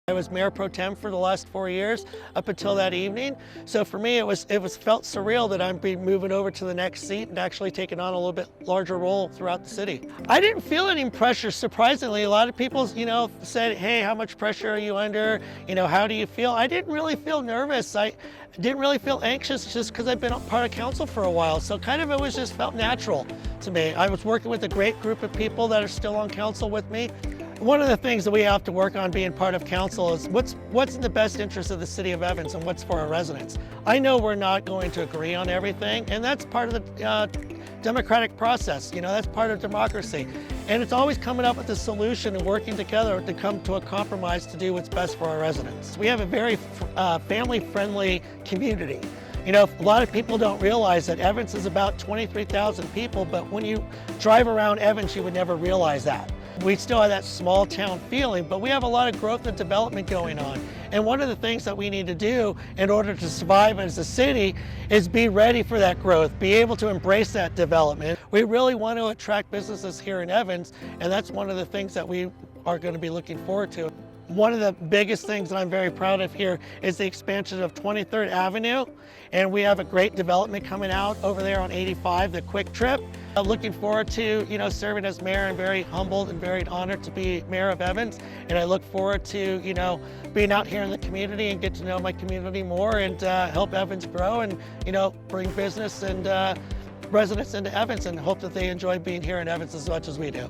I was mayor pro tem for the last 4 years up until that evening. So for me, it felt surreal that I'm moving over to the next seat and actually taking on a little bit larger role throughout the city. I didn't feel any pressure, surprisingly. A lot of people, said, hey, how much pressure are you under? How do you feel? I didn't really feel nervous. I didn't really feel anxious just because I've been a part of council for a while. So it was just felt natural to me. I was working with a great group of people that are still on council with me. One of the things that we have to work on being part of council is what's in the best interest of the city of Evans and what's for our residents. I know we're not going to agree on everything, and that's part of the democratic process. That's part of democracy. And it's always coming up with a solution and working together to come to a compromise to do what's best for our residents. We have a very family-friendly community. A lot of people don't realize that Evans is about 23,000 people, but when you drive around Evans, you would never realize that. We still have that small town feeling, but we have a lot of growth and development going on. And one of the things that we need to do in order to survive as a city is be ready for that growth, be able to embrace that development. We really want to attract businesses here in Evans, and that's one of the things that we are going to be looking forward to. One of the biggest things that I'm very proud of here is the expansion of 23rd Avenue, and we have a great development coming out over there on 85, the Quick Trip. Looking forward to serving as mayor. I'm very humbled and very honored to be mayor of Evans, and I look forward to being out here in the community and get to know my community more and help Evans grow and bring business and residents into Evans, and hope that they enjoy being here in Evans as much as we do.